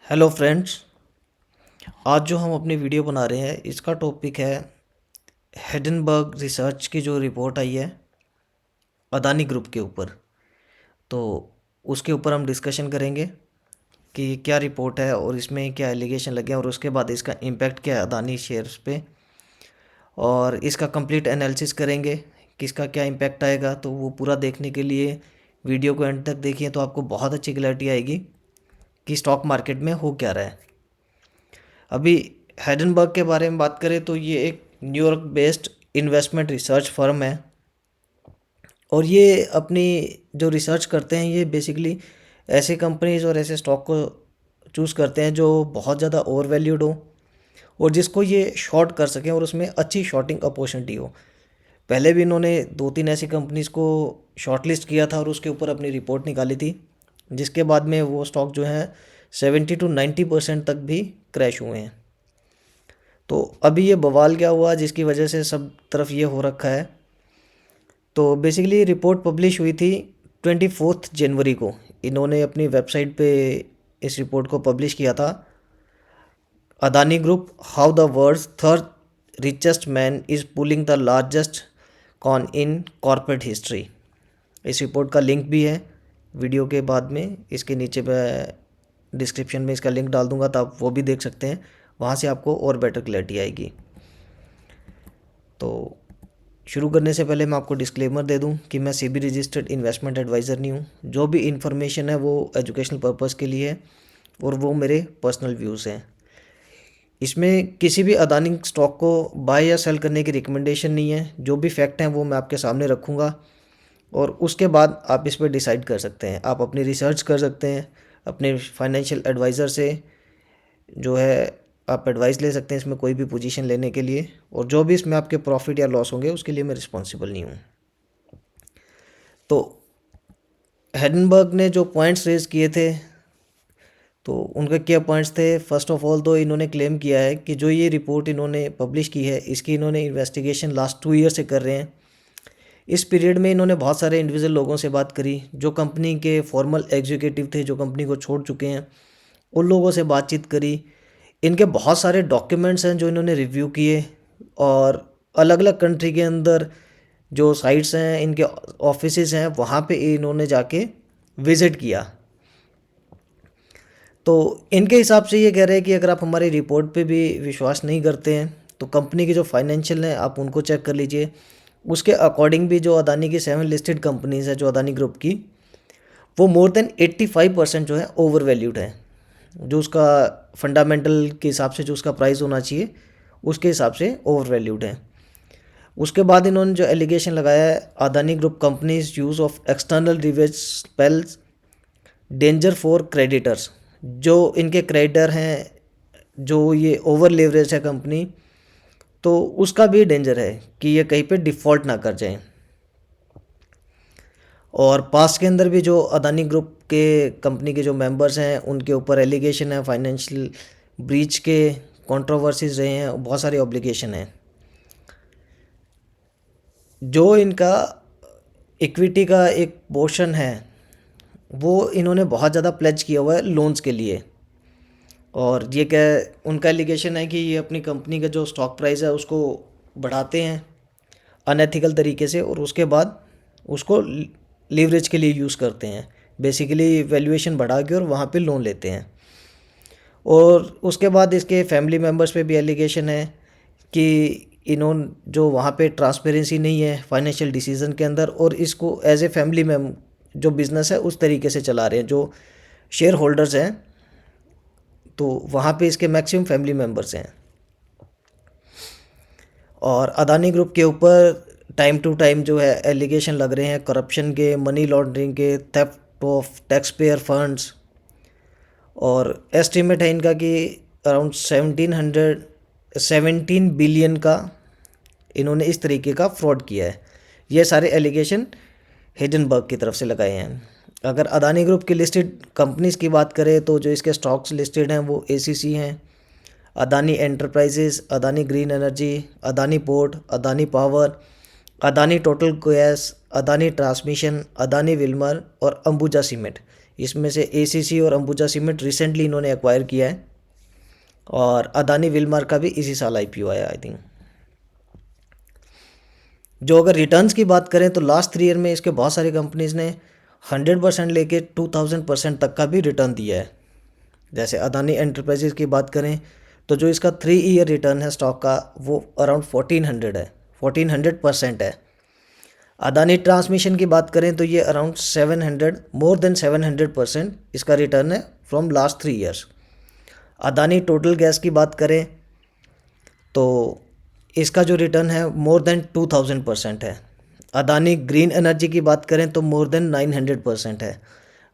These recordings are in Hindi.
Hello friends. आज जो हम अपनी वीडियो बना रहे हैं इसका टॉपिक है हिडनबर्ग रिसर्च की जो रिपोर्ट आई है अदानी ग्रुप के ऊपर। तो उसके ऊपर हम डिस्कशन करेंगे कि क्या रिपोर्ट है और इसमें क्या एलिगेशन लगे हैं और उसके बाद इसका इम्पैक्ट क्या है अदानी शेयर्स पे, और इसका कंप्लीट एनालिसिस करेंगे कि इसका क्या इम्पैक्ट आएगा। तो वो पूरा देखने के लिए वीडियो को एंड तक देखिए तो आपको बहुत अच्छी क्लैरिटी आएगी कि स्टॉक मार्केट में हो क्या रहा है। अभी हेडनबर्ग के बारे में बात करें तो ये एक New York based investment research firm है, और ये अपनी जो रिसर्च करते हैं ये बेसिकली ऐसे कंपनीज और ऐसे स्टॉक को चूज़ करते हैं जो बहुत ज़्यादा ओवर वैल्यूड हो और जिसको ये शॉर्ट कर सकें और उसमें अच्छी शॉर्टिंग अपॉर्चुनिटी हो। पहले भी इन्होंने दो तीन ऐसी कंपनीज़ को शॉर्ट लिस्ट किया था और उसके ऊपर अपनी रिपोर्ट निकाली थी, जिसके बाद में वो स्टॉक जो है 70 to 90% तक भी क्रैश हुए हैं। तो अभी ये बवाल क्या हुआ जिसकी वजह से सब तरफ ये हो रखा है। तो बेसिकली रिपोर्ट पब्लिश हुई थी 24 जनवरी को। इन्होंने अपनी वेबसाइट पे इस रिपोर्ट को पब्लिश किया था। Adani group, how the world's third richest man is pulling the largest con in corporate history. इस रिपोर्ट का लिंक भी है वीडियो के बाद में, इसके नीचे मैं डिस्क्रिप्शन में इसका लिंक डाल दूंगा तो आप वो भी देख सकते हैं, वहाँ से आपको और बेटर क्लैरिटी आएगी। तो शुरू करने से पहले मैं आपको डिस्क्लेमर दे दूं कि मैं सेबी रजिस्टर्ड इन्वेस्टमेंट एडवाइज़र नहीं हूं। जो भी इन्फॉर्मेशन है वो एजुकेशनल पर्पस के लिए है और वो मेरे पर्सनल व्यूज़ हैं। इसमें किसी भी अदानी स्टॉक को बाय या सेल करने की रिकमेंडेशन नहीं है। जो भी फैक्ट हैं वो मैं आपके सामने रखूँगा और उसके बाद आप इस पर डिसाइड कर सकते हैं। आप अपनी रिसर्च कर सकते हैं अपने फाइनेंशियल एडवाइज़र से, जो है आप एडवाइस ले सकते हैं इसमें कोई भी पोजीशन लेने के लिए, और जो भी इसमें आपके प्रॉफिट या लॉस होंगे उसके लिए मैं रिस्पॉन्सिबल नहीं हूँ। तो हेडनबर्ग ने जो पॉइंट्स रेज किए थे तो उनके क्या पॉइंट्स थे। फर्स्ट ऑफ ऑल तो इन्होंने क्लेम किया है कि जो ये रिपोर्ट इन्होंने पब्लिश की है इसकी इन्होंने इन्वेस्टिगेशन लास्ट 2 ईयर से कर रहे हैं। इस पीरियड में इन्होंने बहुत सारे इंडिविजुअल लोगों से बात करी जो कंपनी के फॉर्मल एग्जीक्यूटिव थे, जो कंपनी को छोड़ चुके हैं, उन लोगों से बातचीत करी। इनके बहुत सारे डॉक्यूमेंट्स हैं जो इन्होंने रिव्यू किए, और अलग अलग कंट्री के अंदर जो साइट्स हैं, इनके ऑफिसेज हैं, वहाँ पे इन्होंने जाके विज़िट किया। तो इनके हिसाब से ये कह रहे हैं कि अगर आप हमारी रिपोर्ट पे भी विश्वास नहीं करते हैं तो कंपनी की जो फाइनेंशियल हैं आप उनको चेक कर लीजिए। उसके अकॉर्डिंग भी जो अदानी की 7 लिस्टेड कंपनीज़ है जो अदानी ग्रुप की, वो मोर देन 85% जो है ओवर वैल्यूड है। जो उसका फंडामेंटल के हिसाब से जो उसका प्राइस होना चाहिए उसके हिसाब से ओवर वैल्यूड है। उसके बाद इन्होंने जो एलिगेशन लगाया है, Adani group companies use of external ravage spells danger for creditors. जो इनके क्रेडिटर हैं, जो ये ओवर लेवरेज है कंपनी, तो उसका भी डेंजर है कि ये कहीं पे डिफ़ॉल्ट ना कर जाए। और पास्ट के अंदर भी जो अदानी ग्रुप के कंपनी के जो मेंबर्स हैं उनके ऊपर एलिगेशन है फाइनेंशियल ब्रीच के, कंट्रोवर्सीज रहे हैं, बहुत सारे ऑब्लिगेशन हैं। जो इनका इक्विटी का एक पोर्शन है वो इन्होंने बहुत ज़्यादा प्लेज किया हुआ है लोन्स के लिए, और ये क्या उनका एलिगेशन है कि ये अपनी कंपनी का जो स्टॉक प्राइस है उसको बढ़ाते हैं अनएथिकल तरीके से, और उसके बाद उसको लीवरेज के लिए यूज़ करते हैं, बेसिकली वैल्यूएशन बढ़ा के, और वहाँ पे लोन लेते हैं। और उसके बाद इसके फैमिली मेम्बर्स पे भी एलिगेशन है कि इन्होंने जो वहाँ पे ट्रांसपेरेंसी नहीं है फाइनेंशियल डिसीजन के अंदर, और इसको एज ए फैमिली में जो बिज़नेस है उस तरीके से चला रहे हैं। जो शेयर होल्डर्स हैं तो वहाँ पे इसके मैक्सिमम फैमिली मेम्बर्स हैं। और अदानी ग्रुप के ऊपर टाइम टू टाइम जो है एलिगेशन लग रहे हैं करप्शन के, मनी लॉन्ड्रिंग के, theft of tax payer funds, और एस्टिमेट है इनका कि अराउंड 17 बिलियन का इन्होंने इस तरीके का फ्रॉड किया है। ये सारे एलिगेशन हिडनबर्ग की तरफ से लगाए हैं। अगर अदानी ग्रुप की लिस्टेड कंपनीज़ की बात करें तो जो इसके स्टॉक्स लिस्टेड हैं वो एसीसी हैं, Adani enterprises, Adani green energy, Adani port, Adani power, Adani total gas, Adani transmission, Adani Wilmer और अंबुजा सीमेंट। इसमें से एसीसी और अंबुजा सीमेंट रिसेंटली इन्होंने एक्वायर किया है, और अदानी विलमार का भी इसी साल आईपीओ आया आई थिंक। जो अगर रिटर्न्स की बात करें तो लास्ट 3 ईयर में इसके बहुत सारी कंपनीज ने 100% लेके 2000% तक का भी रिटर्न दिया है। जैसे अदानी एंटरप्राइजेज की बात करें तो जो इसका 3 ईयर रिटर्न है स्टॉक का वो अराउंड 1400 है, 1400% है। अदानी ट्रांसमिशन की बात करें तो ये अराउंड 700, मोर देन 700% इसका रिटर्न है from last 3 years. Adani total gas की बात करें तो इसका जो रिटर्न है मोर देन 2000% है। अदानी ग्रीन एनर्जी की बात करें तो मोर देन 900% है।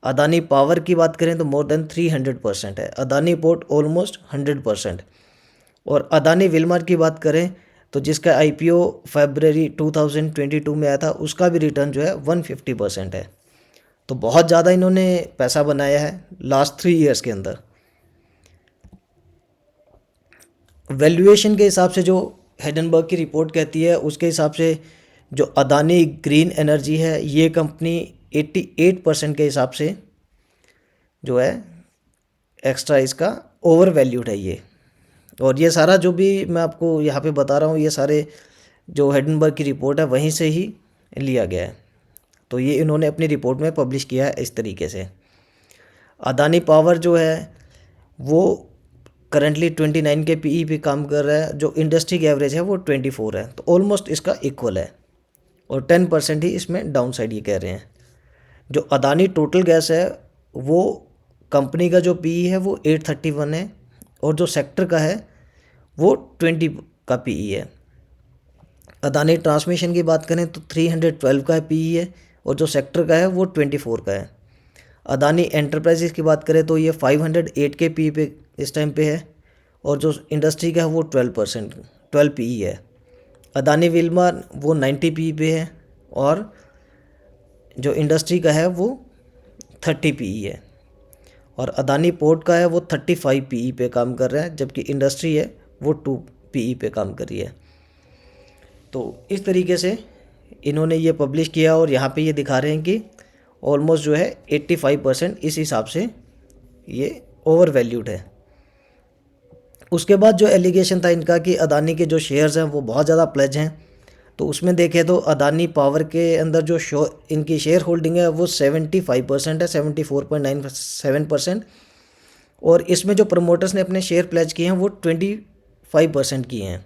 अदानी पावर की बात करें तो मोर देन 300% है। Adani port almost 100%। और अदानी विलमार की बात करें तो जिसका आईपीओ फरवरी 2022 में आया था उसका भी रिटर्न जो है 150% है। तो बहुत ज़्यादा इन्होंने पैसा बनाया है लास्ट 3 ईयर्स के अंदर। वैल्यूएशन के हिसाब से जो हिंडनबर्ग की रिपोर्ट कहती है उसके हिसाब से जो अदानी ग्रीन एनर्जी है ये कंपनी 88% के हिसाब से जो है एक्स्ट्रा इसका ओवर वैल्यूड है ये। और ये सारा जो भी मैं आपको यहाँ पे बता रहा हूँ ये सारे जो हिंडनबर्ग की रिपोर्ट है वहीं से ही लिया गया है। तो ये इन्होंने अपनी रिपोर्ट में पब्लिश किया है इस तरीके से। अदानी पावर जो है वो करंटली 29 के पीई पे काम कर रहा है, जो इंडस्ट्री की एवरेज है वो 24 है, तो ऑलमोस्ट इसका इक्वल है। और 10% ही इसमें डाउन साइड ये कह रहे हैं। जो अदानी टोटल गैस है वो कंपनी का जो पीई है वो 831 है, और जो सेक्टर का है वो 20 का पीई है। अदानी ट्रांसमिशन की बात करें तो 312 का पीई है, और जो सेक्टर का है वो 24 का है। अदानी एंटरप्राइजेस की बात करें तो ये 508 के पीई पे इस टाइम पे है, और जो इंडस्ट्री का है वो 12 पीई है। अदानी विलमार वो 90 पीई पे है, और जो इंडस्ट्री का है वो 30 पीई है। और अदानी पोर्ट का है वो 35 पीई पे काम कर रहा है, जबकि इंडस्ट्री है वो 2 पीई पे काम कर रही है। तो इस तरीके से इन्होंने ये पब्लिश किया, और यहाँ पे ये दिखा रहे हैं कि ऑलमोस्ट जो है 85% इस हिसाब से ये ओवर वैल्यूड है। उसके बाद जो एलिगेशन था इनका कि अदानी के जो शेयर्स हैं वो बहुत ज़्यादा प्लेज हैं, तो उसमें देखें तो अदानी पावर के अंदर जो इनकी शेयर होल्डिंग है वो 75% है, 74.97%। और इसमें जो प्रमोटर्स ने अपने शेयर प्लेज किए हैं वो 25% किए हैं।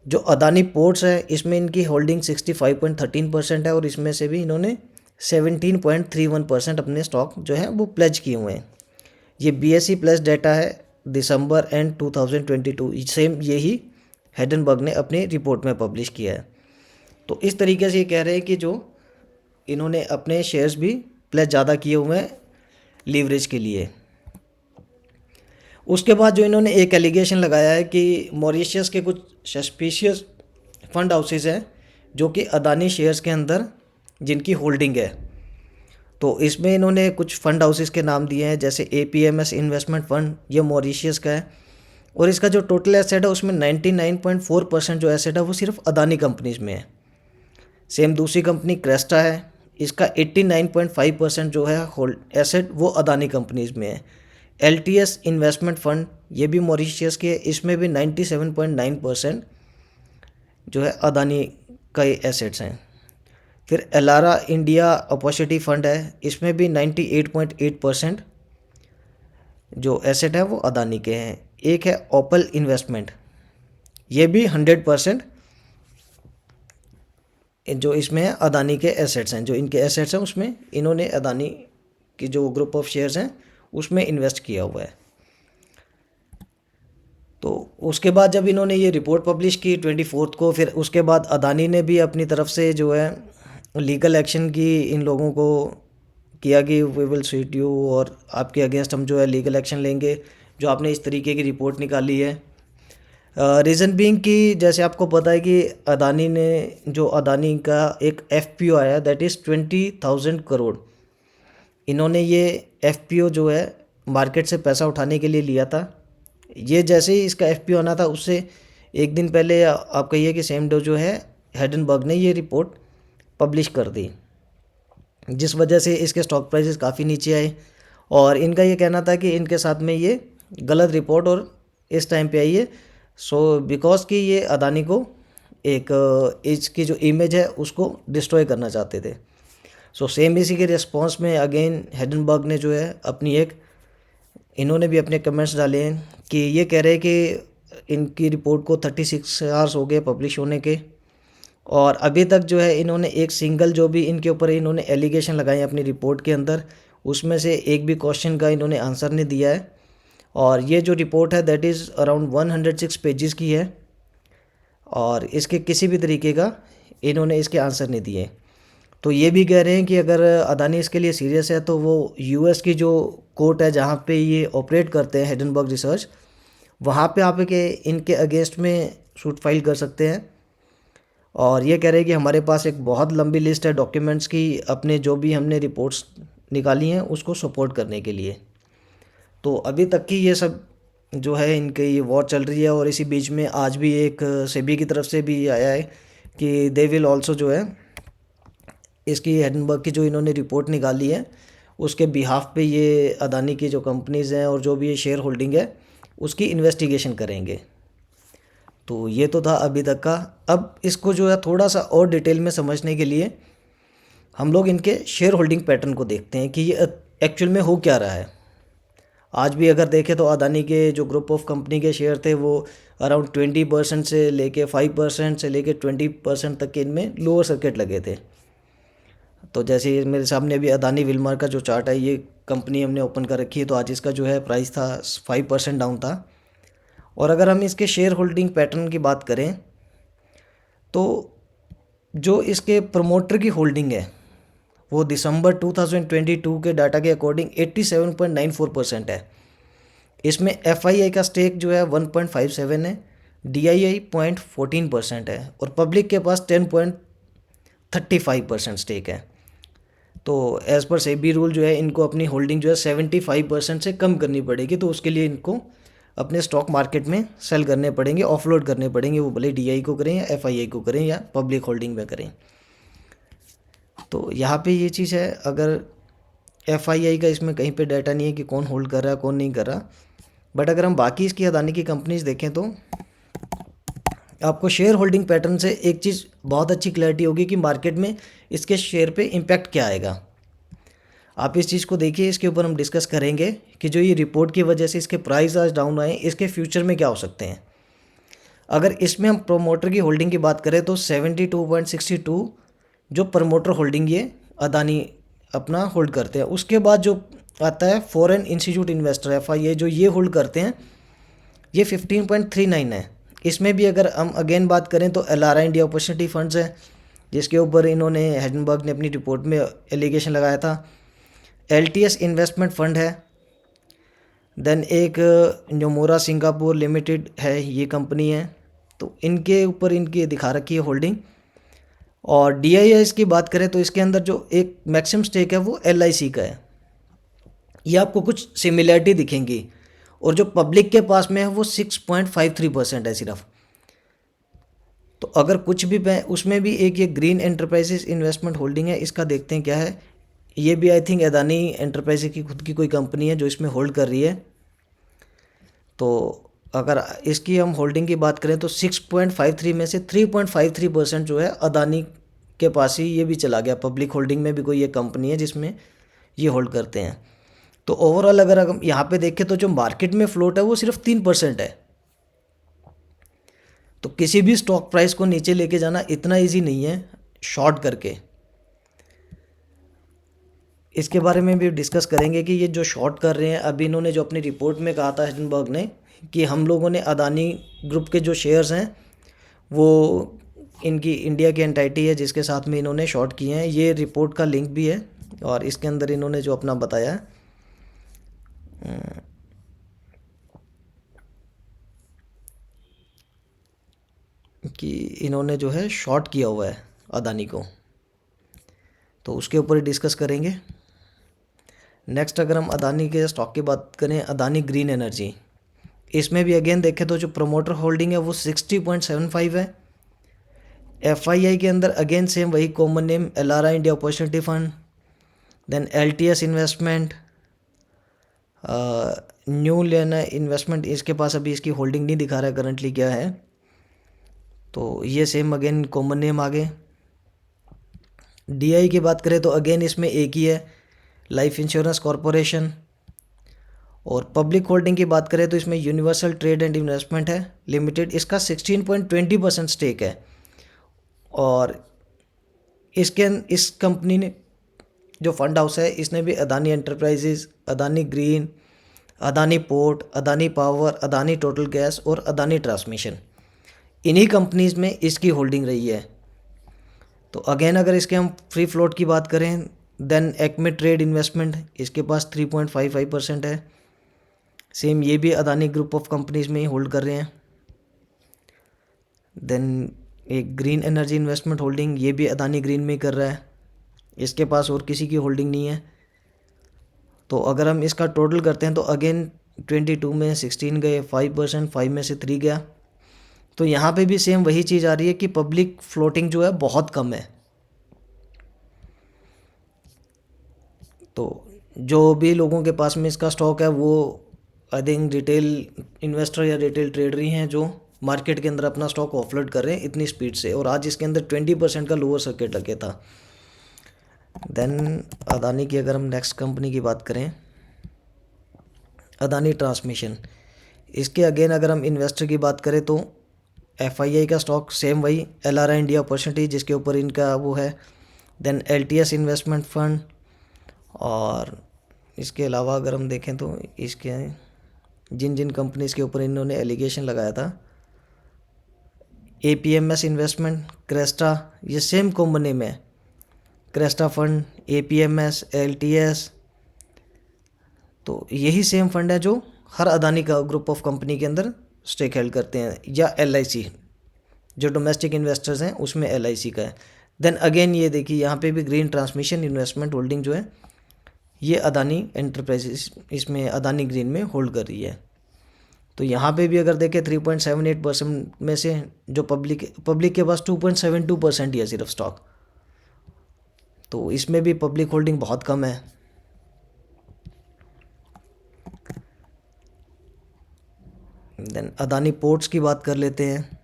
जो अदानी पोर्ट्स है इसमें इनकी होल्डिंग 65.13% है, और इसमें से भी इन्होंने 17.31% अपने स्टॉक जो है वो प्लेज किए हुए हैं। ये बीएसई प्लस डेटा है दिसंबर एंड 2022, सेम यही हिंडनबर्ग ने अपनी रिपोर्ट में पब्लिश किया है। तो इस तरीके से ये कह रहे हैं कि जो इन्होंने अपने शेयर्स भी प्लेज ज़्यादा किए हुए हैं लीवरेज के लिए। उसके बाद जो इन्होंने एक एलिगेशन लगाया है कि मॉरिशस के कुछ सस्पिशियस फंड हाउसेस हैं जो कि अदानी शेयर्स के अंदर जिनकी होल्डिंग है। तो इसमें इन्होंने कुछ फंड हाउसेस के नाम दिए हैं, जैसे APMS इन्वेस्टमेंट फ़ंड, ये मॉरिशस का है, और इसका जो टोटल एसेट है उसमें 99.4% जो एसेट है वो सिर्फ अदानी कंपनीज में है। सेम दूसरी कंपनी क्रेस्टा है, इसका 89.5% जो है होल्ड एसेट वो अदानी कंपनीज में है। LTS इन्वेस्टमेंट फ़ंड ये भी मॉरिशस के, इसमें भी 97.9% जो है अदानी का एसेट्स हैं। फिर एलारा इंडिया अपॉर्चुनिटी फ़ंड है, इसमें भी 98.8% जो एसेट है वो अदानी के हैं। एक है ओपल इन्वेस्टमेंट, ये भी 100% जो इसमें है अदानी के एसेट्स हैं। जो इनके एसेट्स हैं उसमें इन्होंने अदानी की जो ग्रुप ऑफ शेयर्स हैं उसमें इन्वेस्ट किया हुआ है। तो उसके बाद जब इन्होंने ये रिपोर्ट पब्लिश की 24 को, फिर उसके बाद अदानी ने भी अपनी तरफ से जो है लीगल एक्शन की इन लोगों को किया कि वी विल सूट यू, और आपके अगेंस्ट हम जो है लीगल एक्शन लेंगे जो आपने इस तरीके की रिपोर्ट निकाली है। रीज़न बीइंग कि जैसे आपको पता है कि अदानी ने जो अदानी का एक FPO आया दैट इज़ 20,000 करोड़। इन्होंने ये FPO जो है मार्केट से पैसा उठाने के लिए लिया था। ये जैसे ही इसका FPO आना था उससे एक दिन पहले आप कहिए कि सेम डे जो है हिंडनबर्ग ने ये रिपोर्ट पब्लिश कर दी। जिस वजह से इसके स्टॉक प्राइसेस काफ़ी नीचे आए। और इनका ये कहना था कि इनके साथ में ये गलत रिपोर्ट और इस टाइम पे आई है, सो बिकॉज कि ये अदानी को एक इसकी जो इमेज है उसको डिस्ट्रॉय करना चाहते थे। सो सेम इसी के रिस्पॉन्स में अगेन हिंडनबर्ग ने जो है अपनी एक इन्होंने भी अपने कमेंट्स डाले हैं कि ये कह रहे हैं कि इनकी रिपोर्ट को 36 आवर्स हो गए पब्लिश होने के, और अभी तक जो है इन्होंने एक सिंगल जो भी इनके ऊपर इन्होंने एलिगेशन लगाए अपनी रिपोर्ट के अंदर, उसमें से एक भी क्वेश्चन का इन्होंने आंसर नहीं दिया है। और ये जो रिपोर्ट है दैट इज़ अराउंड 106 पेजेस की है, और इसके किसी भी तरीके का इन्होंने इसके आंसर नहीं दिए। तो ये भी कह रहे हैं कि अगर अदानी इसके लिए सीरियस है तो वो यूएस की जो कोर्ट है जहाँ पे ये ऑपरेट करते हैं हिंडनबर्ग रिसर्च, वहाँ पे आप के इनके अगेंस्ट में सूट फाइल कर सकते हैं। और ये कह रहे हैं कि हमारे पास एक बहुत लंबी लिस्ट है डॉक्यूमेंट्स की, अपने जो भी हमने रिपोर्ट्स निकाली हैं उसको सपोर्ट करने के लिए। तो अभी तक की ये सब जो है इनके ये वॉर चल रही है, और इसी बीच में आज भी एक सेबी की तरफ से भी आया है कि दे विल ऑल्सो जो है इसकी हिंडनबर्ग की जो इन्होंने रिपोर्ट निकाली है उसके बिहाफ पे ये अदानी की जो कंपनीज़ हैं और जो भी ये शेयर होल्डिंग है उसकी इन्वेस्टिगेशन करेंगे। तो ये तो था अभी तक का। अब इसको जो है थोड़ा सा और डिटेल में समझने के लिए हम लोग इनके शेयर होल्डिंग पैटर्न को देखते हैं कि ये एक्चुअल में हो क्या रहा है। आज भी अगर देखें तो अदानी के जो ग्रुप ऑफ कंपनी के शेयर थे वो अराउंड 20% से लेके 5% से लेके 20% तक के इनमें लोअर सर्किट लगे थे। तो जैसे मेरे सामने अभी अदानी विल्मर का जो चार्ट है, ये कंपनी हमने ओपन कर रखी है, तो आज इसका जो है प्राइस था 5% डाउन था। और अगर हम इसके शेयर होल्डिंग पैटर्न की बात करें तो जो इसके प्रमोटर की होल्डिंग है वो दिसंबर 2022 के डाटा के अकॉर्डिंग 87.94% है। इसमें एफआईआई का स्टेक जो है 1.57 है, डीआईआई 0.14% है, और पब्लिक के पास 10.35% स्टेक है। तो एज़ पर सेबी रूल जो है इनको अपनी होल्डिंग जो है 75% से कम करनी पड़ेगी, तो उसके लिए इनको अपने स्टॉक मार्केट में सेल करने पड़ेंगे, ऑफलोड करने पड़ेंगे, वो भले डीआई को करें या एफआईआई को करें या पब्लिक होल्डिंग में करें। तो यहाँ पे ये चीज़ है, अगर एफआईआई का इसमें कहीं पे डाटा नहीं है कि कौन होल्ड कर रहा है कौन नहीं कर रहा, बट अगर हम बाकी इसकी अदानी की कंपनीज देखें तो आपको शेयर होल्डिंग पैटर्न से एक चीज़ बहुत अच्छी क्लैरिटी होगी कि मार्केट में इसके शेयर पे इम्पैक्ट क्या आएगा। आप इस चीज़ को देखिए, इसके ऊपर हम डिस्कस करेंगे कि जो ये रिपोर्ट की वजह से इसके प्राइस आज डाउन आए, इसके फ्यूचर में क्या हो सकते हैं। अगर इसमें हम प्रोमोटर की होल्डिंग की बात करें तो 72.62 जो प्रमोटर होल्डिंग ये अदानी अपना होल्ड करते हैं। उसके बाद जो आता है फॉरेन इंस्टीट्यूट इन्वेस्टर एफआईए जो ये होल्ड करते हैं, ये 15.39 है। इसमें भी अगर हम अगेन बात करें तो एलआरआई इंडिया अपॉर्चुनिटी फंड्स है, जिसके ऊपर इन्होंने हिंडनबर्ग ने अपनी रिपोर्ट में एलिगेशन लगाया था। एलटीएस इन्वेस्टमेंट फंड है, देन एक नोमोरा सिंगापुर लिमिटेड है, ये कंपनी है, तो इनके ऊपर इनकी दिखा रखी है होल्डिंग। और डीआईआईएस की बात करें तो इसके अंदर जो एक मैक्सिमम स्टेक है वो एलआईसी का है। ये आपको कुछ सिमिलरिटी दिखेंगी, और जो पब्लिक के पास में है वो 6.53% है सिर्फ। तो अगर कुछ भी उसमें भी एक ये ग्रीन एंटरप्राइजेस इन्वेस्टमेंट होल्डिंग है, इसका देखते हैं क्या है। ये भी आई थिंक अदानी एंटरप्राइजेस की खुद की कोई कंपनी है जो इसमें होल्ड कर रही है। तो अगर इसकी हम होल्डिंग की बात करें तो 6.53 में से 3.53% जो है अदानी के पास ही ये भी चला गया। पब्लिक होल्डिंग में भी कोई ये कंपनी है जिसमें ये होल्ड करते हैं। तो ओवरऑल अगर हम यहाँ पे देखें तो जो मार्केट में फ्लोट है वो सिर्फ 3% है। तो किसी भी स्टॉक प्राइस को नीचे लेके जाना इतना ईजी नहीं है शॉर्ट करके। इसके बारे में भी डिस्कस करेंगे कि ये जो शॉर्ट कर रहे हैं, अभी इन्होंने जो अपनी रिपोर्ट में कहा था हिंडनबर्ग ने कि हम लोगों ने अदानी ग्रुप के जो शेयर्स हैं वो इनकी इंडिया की एंटाइटी है जिसके साथ में इन्होंने शॉर्ट किए हैं। ये रिपोर्ट का लिंक भी है, और इसके अंदर इन्होंने जो अपना बताया है कि इन्होंने जो है शॉर्ट किया हुआ है अदानी को, तो उसके ऊपर ही डिस्कस करेंगे। नेक्स्ट अगर हम अदानी के स्टॉक की बात करें, अदानी ग्रीन एनर्जी, इसमें भी अगेन देखें तो जो प्रमोटर होल्डिंग है वो 60.75 है। एफआईआई के अंदर अगेन सेम वही common name LRI India opportunity fund, then LTS investment, new लेना इन्वेस्टमेंट, इसके पास अभी इसकी होल्डिंग नहीं दिखा रहा है करंटली क्या है, तो ये सेम अगेन कॉमन नेम आ गए। DI की बात करें तो अगेन इसमें एक ही है, लाइफ इंश्योरेंस कॉरपोरेशन। और पब्लिक होल्डिंग की बात करें तो इसमें यूनिवर्सल ट्रेड एंड इन्वेस्टमेंट है लिमिटेड, इसका 16.20% स्टेक है। और इस कंपनी ने जो फंड हाउस है इसने भी Adani enterprises, Adani green, Adani port, Adani power, Adani total gas और अदानी ट्रांसमिशन, इन्हीं कंपनीज में इसकी होल्डिंग रही है। तो अगेन अगर इसके हम फ्री फ्लोट की बात करें, देन एक्मे ट्रेड इन्वेस्टमेंट, इसके पास 3.55% है। सेम ये भी अदानी ग्रुप ऑफ कंपनीज में ही होल्ड कर रहे हैं। देन एक ग्रीन एनर्जी इन्वेस्टमेंट होल्डिंग, ये भी अदानी ग्रीन में ही कर रहा है, इसके पास और किसी की होल्डिंग नहीं है। तो अगर हम इसका टोटल करते हैं तो अगेन 22 में 16 गए, 5%, 5 में से 3 गया। तो यहाँ पे भी सेम वही चीज़ आ रही है कि पब्लिक फ्लोटिंग जो है बहुत कम है। तो जो भी लोगों के पास में इसका स्टॉक है वो आई थिंक रिटेल इन्वेस्टर या रिटेल ट्रेडर ही हैं जो मार्केट के अंदर अपना स्टॉक ऑफलोड कर रहे हैं इतनी स्पीड से, और आज इसके अंदर 20% का लोअर सर्किट लगे था। देन अदानी की अगर हम नेक्स्ट कंपनी की बात करें, अदानी ट्रांसमिशन, इसके अगेन अगर हम इन्वेस्टर की बात करें तो FII का स्टॉक सेम वही, LRI इंडिया परसेंटेज जिसके ऊपर इनका वो है, देन LTS इन्वेस्टमेंट फंड। और इसके अलावा अगर हम देखें तो इसके जिन जिन कंपनीज़ के ऊपर इन्होंने एलिगेशन लगाया था, APMS इन्वेस्टमेंट, क्रेस्टा, ये सेम कॉमन नेम है, क्रेस्टा फंड, APMS, LTS, तो यही सेम फंड है जो हर अदानी का ग्रुप ऑफ कंपनी के अंदर स्टेक हेल्ड करते हैं, या LIC जो डोमेस्टिक इन्वेस्टर्स हैं उसमें LIC का है। देन अगेन ये देखिए यहाँ पे भी ग्रीन ट्रांसमिशन इन्वेस्टमेंट होल्डिंग जो है ये अदानी एंटरप्राइजेस इसमें अदानी ग्रीन में होल्ड कर रही है। तो यहाँ पे भी अगर देखें 3.78% में से जो पब्लिक के पास 2.72% ही है सिर्फ स्टॉक, तो इसमें भी पब्लिक होल्डिंग बहुत कम है। देन अदानी पोर्ट्स की बात कर लेते हैं,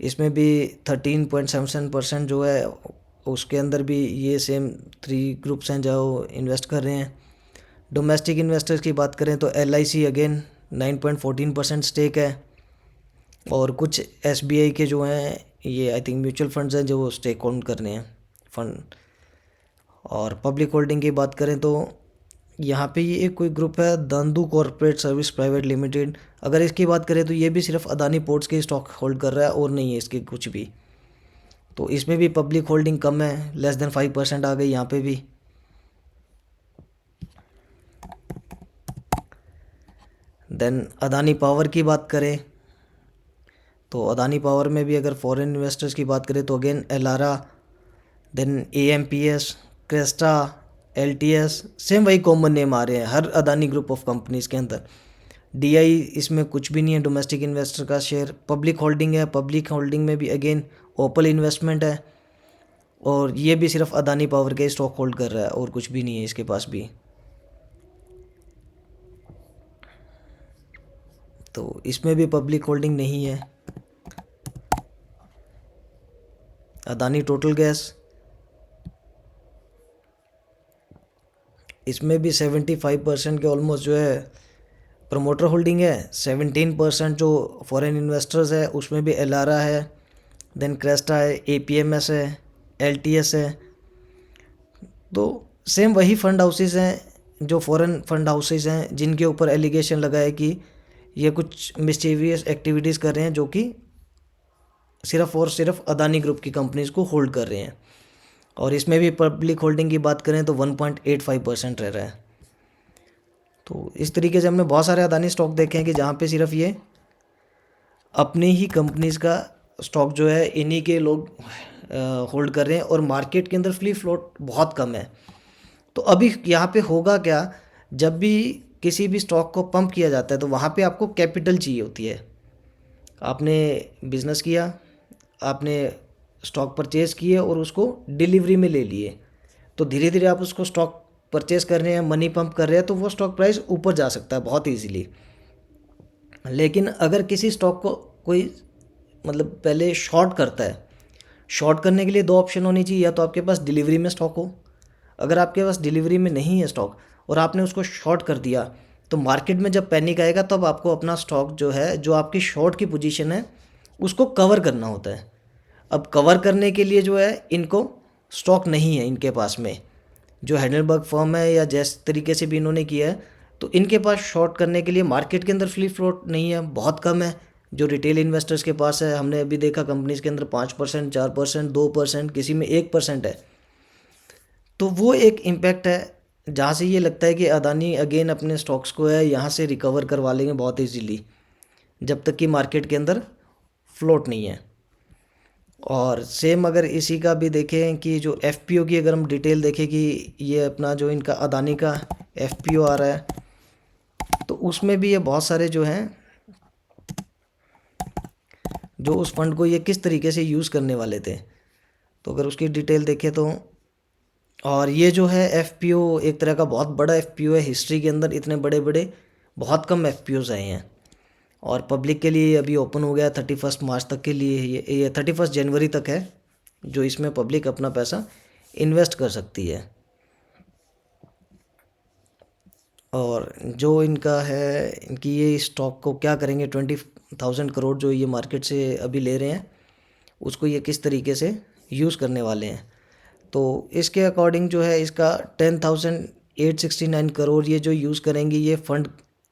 इसमें भी 13.77% जो है उसके अंदर भी ये सेम 3 ग्रुप्स हैं जो इन्वेस्ट कर रहे हैं। डोमेस्टिक इन्वेस्टर्स की बात करें तो LIC अगेन 9.14% स्टेक है, और कुछ SBI के जो हैं ये आई थिंक म्यूचुअल फंड्स हैं जो स्टेक होल्ड कर रहे हैं फंड। और पब्लिक होल्डिंग की बात करें तो यहाँ पे ये एक कोई ग्रुप है दंदू कॉर्पोरेट सर्विस प्राइवेट लिमिटेड, अगर इसकी बात करें तो ये भी सिर्फ अदानी पोर्ट्स के स्टॉक होल्ड कर रहा है और नहीं है इसके कुछ भी। तो इसमें भी पब्लिक होल्डिंग कम है, लेस देन 5% आ गई यहाँ पे भी। देन अदानी पावर की बात करें तो अदानी पावर में भी अगर फॉरेन इन्वेस्टर्स की बात करें तो again Elara, then AMPS, Cresta, LTS, same वही कॉमन नेम आ रहे हैं हर अदानी ग्रुप ऑफ कंपनीज़ के अंदर। DI इसमें कुछ भी नहीं है, डोमेस्टिक इन्वेस्टर का शेयर। पब्लिक होल्डिंग है, पब्लिक होल्डिंग में भी अगेन ओपल इन्वेस्टमेंट है, और ये भी सिर्फ अदानी पावर के स्टॉक होल्ड कर रहा है और कुछ भी नहीं है इसके पास भी। तो इसमें भी पब्लिक होल्डिंग नहीं है। अदानी टोटल गैस, इसमें भी 75% के ऑलमोस्ट जो है प्रमोटर होल्डिंग है, 17% जो फॉरेन इन्वेस्टर्स है उसमें भी एलारा है, देन क्रेस्टा है, APMS है, LTS है। तो सेम वही फंड हाउसेस हैं जो फॉरेन फंड हाउसेस हैं जिनके ऊपर एलिगेशन लगा है कि ये कुछ मिस्चीवियस एक्टिविटीज़ कर रहे हैं जो कि सिर्फ और सिर्फ अदानी ग्रुप की कंपनीज़ को होल्ड कर रहे हैं। और इसमें भी पब्लिक होल्डिंग की बात करें तो 1.85% रह रहा है। तो इस तरीके से हमने बहुत सारे अदानी स्टॉक देखे हैं कि जहाँ पे सिर्फ ये अपनी ही कंपनीज़ का स्टॉक जो है इन्हीं के लोग होल्ड कर रहे हैं, और मार्केट के अंदर फ्री फ्लोट बहुत कम है। तो अभी यहाँ पे होगा क्या, जब भी किसी भी स्टॉक को पंप किया जाता है तो वहाँ पे आपको कैपिटल चाहिए होती है। आपने बिज़नेस किया, आपने स्टॉक परचेज़ किए और उसको डिलीवरी में ले लिए, तो धीरे धीरे आप उसको स्टॉक परचेस कर रहे हैं, मनी पंप कर रहे हैं, तो वो स्टॉक प्राइस ऊपर जा सकता है बहुत ईजीली। लेकिन अगर किसी स्टॉक को कोई मतलब पहले शॉर्ट करता है, शॉर्ट करने के लिए दो ऑप्शन होनी चाहिए, या तो आपके पास डिलीवरी में स्टॉक हो। अगर आपके पास डिलीवरी में नहीं है स्टॉक और आपने उसको शॉर्ट कर दिया, तो मार्केट में जब पैनिक आएगा तब आपको अपना स्टॉक जो है, जो आपकी शॉर्ट की पोजीशन है, उसको कवर करना होता है। अब कवर करने के लिए जो है इनको स्टॉक नहीं है इनके पास में, जो हैडलबर्ग फर्म है या जिस तरीके से भी इन्होंने किया है, तो इनके पास शॉर्ट करने के लिए मार्केट के अंदर फ्री फ्लोट नहीं है, बहुत कम है। जो रिटेल इन्वेस्टर्स के पास है, हमने अभी देखा कंपनीज के अंदर 5%, 4%, 2%, किसी में 1% है। तो वो एक इम्पैक्ट है जहाँ से ये लगता है कि अदानी अगेन अपने स्टॉक्स को है यहाँ से रिकवर करवा लेंगे बहुत इजीली, जब तक कि मार्केट के अंदर फ्लोट नहीं है। और सेम अगर इसी का भी देखें कि जो एफपीओ की अगर हम डिटेल देखें कि ये अपना जो इनका अदानी का एफपीओ आ रहा है, तो उसमें भी ये बहुत सारे जो हैं, जो उस फंड को ये किस तरीके से यूज़ करने वाले थे, तो अगर उसकी डिटेल देखें तो। और ये जो है एफपीओ एक तरह का बहुत बड़ा एफपीओ है, हिस्ट्री के अंदर इतने बड़े बड़े बहुत कम एफपीओज आए हैं। और पब्लिक के लिए अभी ओपन हो गया 31 मार्च तक के लिए, ये 31 जनवरी तक है जो इसमें पब्लिक अपना पैसा इन्वेस्ट कर सकती है। और जो इनका है, इनकी ये स्टॉक को क्या करेंगे, 20,000 करोड़ जो ये मार्केट से अभी ले रहे हैं, उसको ये किस तरीके से यूज़ करने वाले हैं। तो इसके अकॉर्डिंग जो है इसका 10,869 करोड़ ये जो यूज़ करेंगे, ये फंड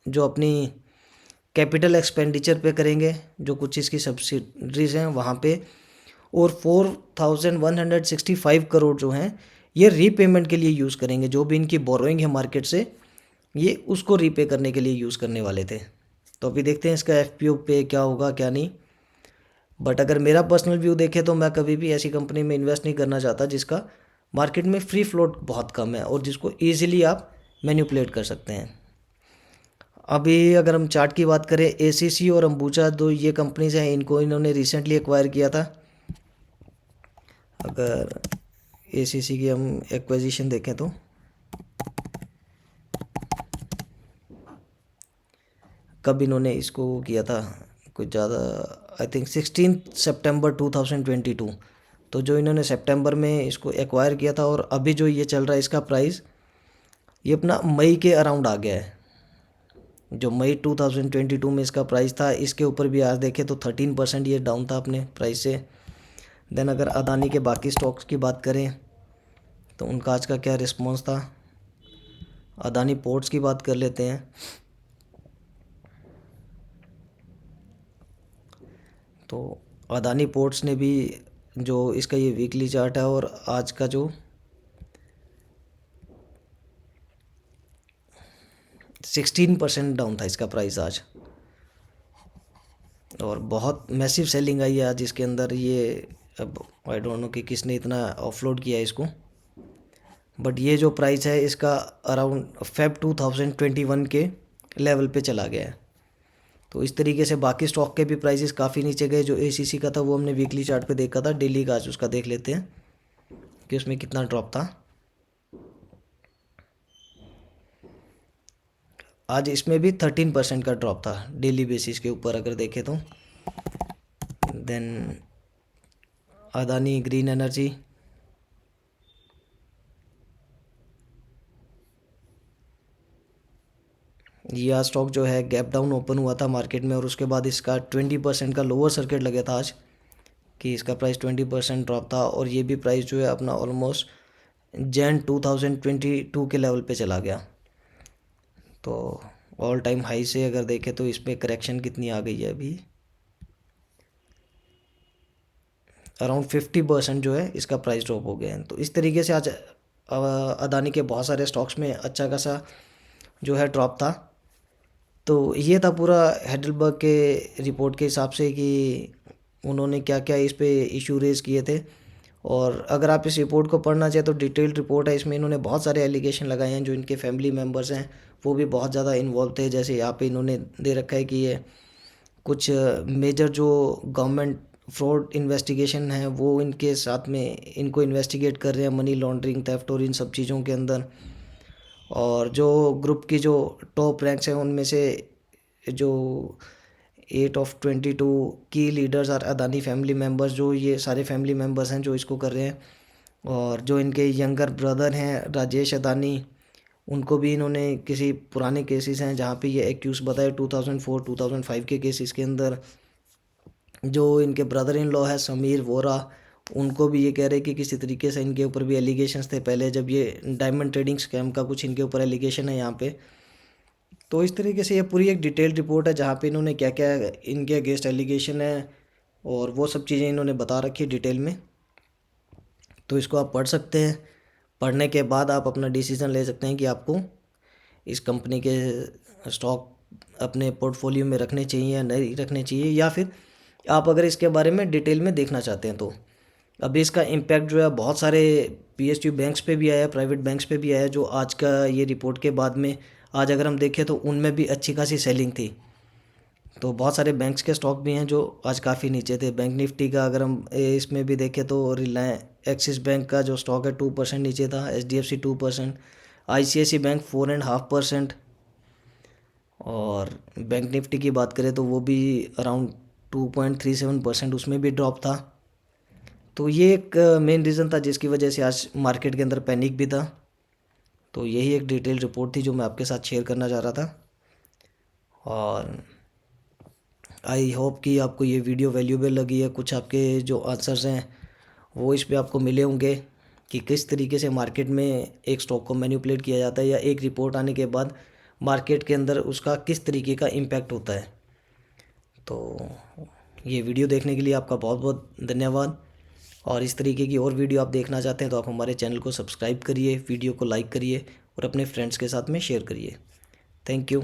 जो अपनी कैपिटल एक्सपेंडिचर पे करेंगे, जो कुछ इसकी सब्सिडरीज हैं वहाँ पे। और 4,165 करोड़ जो हैं ये रीपेमेंट के लिए यूज़ करेंगे, जो भी इनकी बोरोइंग है मार्केट से, ये उसको रीपे करने के लिए यूज़ करने वाले थे। तो अभी देखते हैं इसका एफपीओ पे क्या होगा क्या नहीं। बट अगर मेरा पर्सनल व्यू देखे तो मैं कभी भी ऐसी कंपनी में इन्वेस्ट नहीं करना चाहता जिसका मार्केट में फ्री फ्लोट बहुत कम है और जिसको ईजिली आप मैनिपुलेट कर सकते हैं। अभी अगर हम चार्ट की बात करें, एसीसी और अंबुजा दो ये कंपनीज हैं, इनको इन्होंने रिसेंटली एक्वायर किया था। अगर एसीसी की हम एक्विजिशन देखें तो कब इन्होंने इसको किया था, कुछ ज़्यादा, आई थिंक 16 सितंबर 2022। तो जो इन्होंने सितंबर में इसको एक्वायर किया था, और अभी जो ये चल रहा है इसका प्राइस, ये अपना मई के अराउंड आ गया है। जो मई 2022 में इसका प्राइस था, इसके ऊपर भी आज देखें तो 13% ये डाउन था अपने प्राइस से। देन अगर अदानी के बाकी स्टॉक्स की बात करें तो उनका आज का क्या रिस्पॉन्स था। अदानी पोर्ट्स की बात कर लेते हैं। तो अदानी पोर्ट्स ने भी, जो इसका ये वीकली चार्ट है और आज का जो 16% डाउन था इसका प्राइस आज, और बहुत मैसिव सेलिंग आई है आज इसके अंदर। ये अब आई डोंट नो कि किसने इतना ऑफलोड किया है इसको, बट ये जो प्राइस है इसका अराउंड फेब 2021 के लेवल पे चला गया है। तो इस तरीके से बाकी स्टॉक के भी प्राइसेस काफ़ी नीचे गए। जो एसीसी का था वो हमने वीकली चार्ट पे देखा था, डेली का आज उसका देख लेते हैं कि उसमें कितना ड्रॉप था। आज इसमें भी 13% का ड्रॉप था डेली बेसिस के ऊपर अगर देखें तो। देन अदानी ग्रीन एनर्जी, यह स्टॉक जो है गैप डाउन ओपन हुआ था मार्केट में, और उसके बाद इसका 20% का लोअर सर्किट लगा था आज, कि इसका प्राइस 20% ड्रॉप था। और ये भी प्राइस जो है अपना ऑलमोस्ट जैन 2022 के लेवल पे चला गया। तो ऑल टाइम हाई से अगर देखें तो इसमें करेक्शन कितनी आ गई है अभी, अराउंड 50% जो है इसका प्राइस ड्रॉप हो गया है। तो इस तरीके से आज अदानी के बहुत सारे स्टॉक्स में अच्छा खासा जो है ड्रॉप था। तो ये था पूरा हेडलबर्ग के रिपोर्ट के हिसाब से कि उन्होंने क्या क्या इस पे इशू रेज़ किए थे। और अगर आप इस रिपोर्ट को पढ़ना चाहें तो डिटेल्ड रिपोर्ट है, इसमें इन्होंने बहुत सारे एलिगेशन लगाए हैं। जो इनके फैमिली मेम्बर्स हैं वो भी बहुत ज़्यादा इन्वॉल्व थे। जैसे यहाँ पे इन्होंने दे रखा है कि ये कुछ मेजर जो गवर्नमेंट फ्रॉड इन्वेस्टिगेशन है वो इनके साथ में इनको इन्वेस्टिगेट कर रहे हैं, मनी लॉन्ड्रिंग, थेफ्ट और इन सब चीज़ों के अंदर। और जो ग्रुप की जो टॉप रैंक्स हैं उनमें से जो 8 of 22 की लीडर्स और अदानी फैमिली मेम्बर्स, जो ये सारे फैमिली मेम्बर्स हैं जो इसको कर रहे हैं। और जो इनके यंगर ब्रदर हैं राजेश अदानी, उनको भी इन्होंने किसी पुराने केसेस हैं जहाँ पे ये एक्यूज बताए 2004-2005 के केसेस के अंदर। जो इनके ब्रदर इन लॉ है समीर वोरा, उनको भी ये कह रहे कि किसी तरीके से इनके ऊपर भी एलिगेशंस थे पहले, जब ये डायमंड ट्रेडिंग स्कैम का कुछ इनके ऊपर एलिगेशन है यहाँ पे। तो इस तरीके से ये पूरी एक डिटेल्ड रिपोर्ट है जहाँ पे इन्होंने क्या क्या इनके अगेंस्ट एलिगेशन है और वो सब चीज़ें इन्होंने बता रखी है डिटेल में। तो इसको आप पढ़ सकते हैं। पढ़ने के बाद आप अपना डिसीज़न ले सकते हैं कि आपको इस कंपनी के स्टॉक अपने पोर्टफोलियो में रखने चाहिए या नहीं रखने चाहिए, या फिर आप अगर इसके बारे में डिटेल में देखना चाहते हैं तो। अभी इसका इम्पैक्ट जो है बहुत सारे पीएसयू बैंक्स पे भी आया है, प्राइवेट बैंक्स पे भी आया है, जो आज का ये रिपोर्ट के बाद में आज अगर हम देखें तो उनमें भी अच्छी खासी सेलिंग थी। तो बहुत सारे बैंक्स के स्टॉक भी हैं जो आज काफ़ी नीचे थे। बैंक निफ्टी का अगर हम इसमें भी देखें तो रिलायंस एक्सिस बैंक का जो स्टॉक है 2% नीचे था, एचडीएफसी 2%, आईसीआईसी बैंक 4.5%। और बैंक निफ्टी की बात करें तो वो भी अराउंड 2.37%, उसमें भी ड्रॉप था। तो ये एक मेन रीज़न था जिसकी वजह से आज मार्केट के अंदर पैनिक भी था। तो यही एक डिटेल रिपोर्ट थी जो मैं आपके साथ शेयर करना चाह रहा था। और आई होप कि आपको ये वीडियो वैल्यूएबल लगी है। कुछ आपके जो आंसर्स हैं वो इस पे आपको मिले होंगे कि किस तरीके से मार्केट में एक स्टॉक को मैनिपुलेट किया जाता है, या एक रिपोर्ट आने के बाद मार्केट के अंदर उसका किस तरीके का इम्पैक्ट होता है। तो ये वीडियो देखने के लिए आपका बहुत बहुत धन्यवाद। और इस तरीके की और वीडियो आप देखना चाहते हैं तो आप हमारे चैनल को सब्सक्राइब करिए, वीडियो को लाइक करिए और अपने फ्रेंड्स के साथ में शेयर करिए। Thank you.